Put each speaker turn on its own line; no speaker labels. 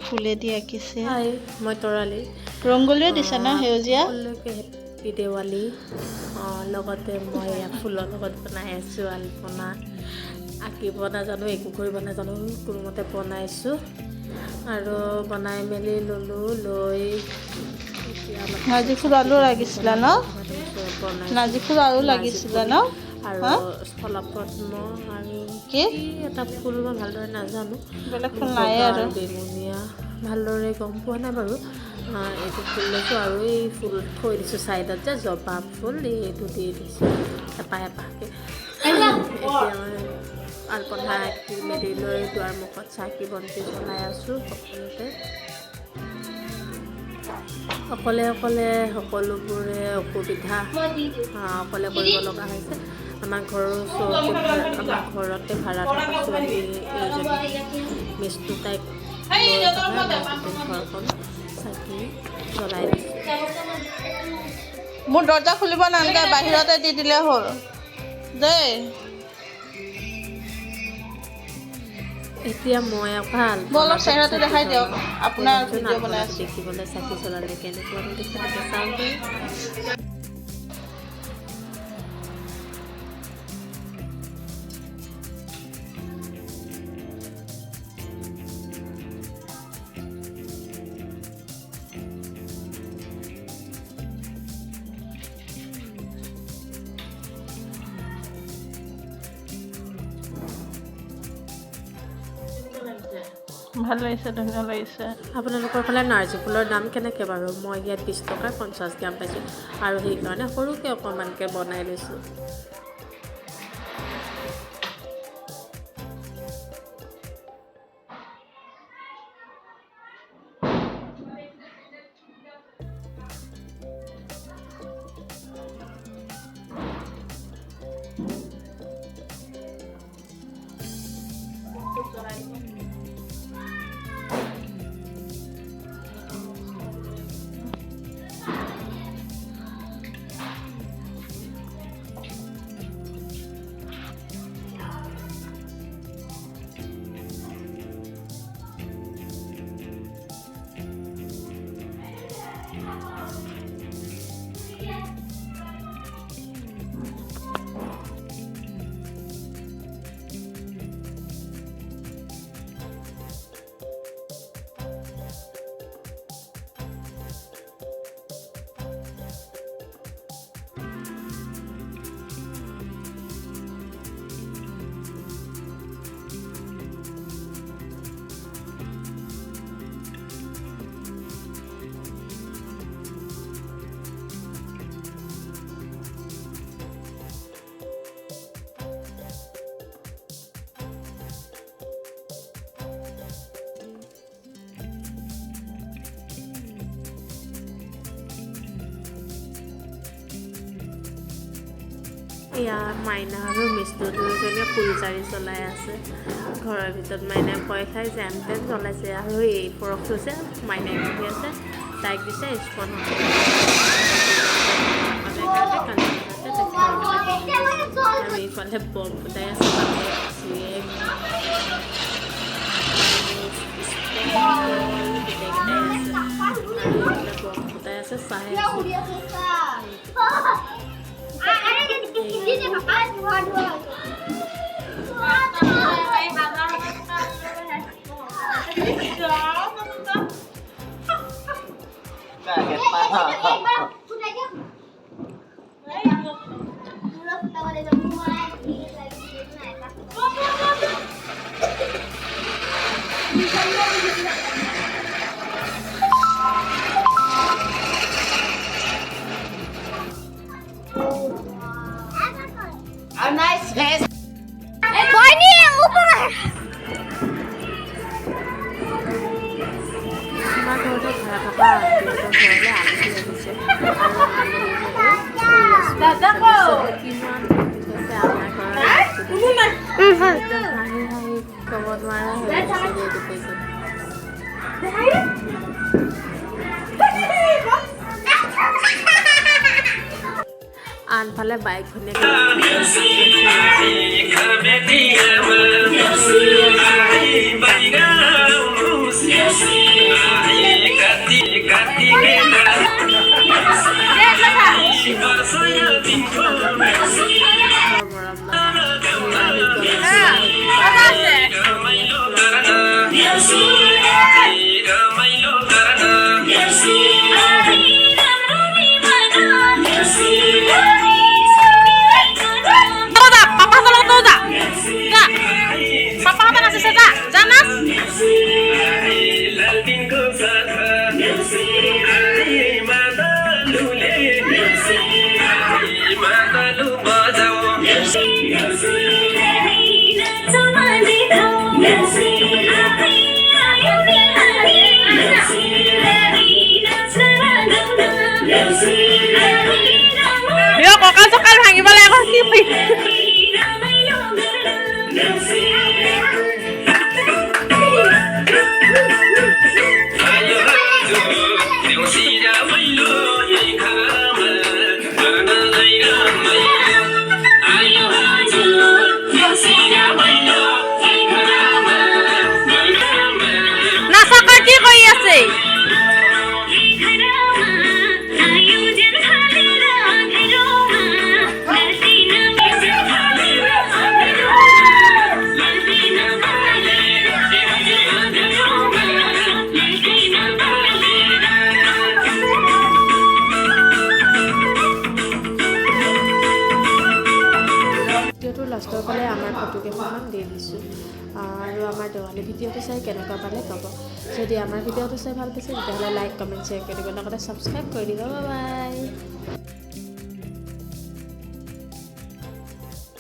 ফুলেদি আঁকিছে
হাই মই তৰালি
ৰংগলীও দিছে ন সেউজীয়া
সকলোকে হেপী দেৱালী লগতে মই ফুলৰ লগত বনাই আছোঁ আলপনা আঁকিব নাজানো একো কৰিব নাজানো কোনোমতে বনাইছোঁ আৰু বনাই মেলি ল'লোঁ লৈ
নাৰ্জী ফুল আৰু লাগিছিলে ন নাৰ্জী ফুল আৰু লাগিছিলে ন
আৰু স্থলপদ্ম আৰু
কি
এটা ফুল মই ভালদৰে নাজানো
বেলেগ ফুল নাই আৰু
বেঙুনীয়া ভালদৰে গম পোৱা নাই বাৰু এইটো ফুল লৈছোঁ আৰু এই ফুল থৈ দিছোঁ ছাইডত যে জবা ফুল এইটো দি দিছোঁ এপাহ এপাহকৈ এতিয়া মই আলপনা আঁকি মেলি লৈ দুৱাৰ মুখত চাকি বন্তি জ্বলাই আছোঁ সকলোতে অকলে অকলে সকলোবোৰে অসুবিধা অকলে কৰিব লগা হৈছে আমাৰ ঘৰৰ ওচৰতে আমাৰ ঘৰতে ভাড়া থকা ছোৱালী এইজনী মিষ্টো তাইক ঘৰখন চাকি জ্বলাই দিছোঁ
মোৰ দৰ্জা খুলিব নালাগে বাহিৰতে দি দিলে হ'ল দেই
এতিয়া মই ভাল
অলপ চেহেৰাটো দেখাই দিয়ক আপোনাৰ ভিডিঅ' বনাই আছোঁ
দেখিবলৈ চাকি জ্বলালে কেনেকুৱা দেখিবলৈ চাওঁতে
ভাল লাগিছে ধুনীয়া লাগিছে
আপোনালোকৰ ফালে নাৰ্জী ফুলৰ দাম কেনেকৈ বাৰু মই ইয়াত 20 টকাৰ 50 গ্ৰাম পাইছোঁ আৰু সেইকাৰণে সৰুকৈ অকণমানকৈ বনাই লৈছোঁ এয়া মাইনা আৰু মিষ্টো দুয়োজনে ফুলজাৰি জ্বলাই আছে ঘৰৰ ভিতৰত মাইনাই ভয় খাই যেন তেন জ্বলাইছে আৰু এই ফৰক থৈছে মাইনাই বহি আছে তাইক দিছে স্পন আৰু এইফালে বম ফুটাই আছে বম ফুটাই আছে চাই
nice face
আনফালে বাইকখনে লাষ্টৰ ফালে আমাৰ ফটোকেইখনমান দি দিছোঁ আৰু আমাৰ দেৱালী ভিডিঅ'টো চাই কেনেকুৱা পালে ক'ব যদি আমাৰ ভিডিঅ'টো চাই ভাল পাইছে তেতিয়াহ'লে লাইক কমেণ্ট শ্বেয়াৰ কৰি দিব লগতে ছাবস্ক্ৰাইব কৰি দিব বাই বাই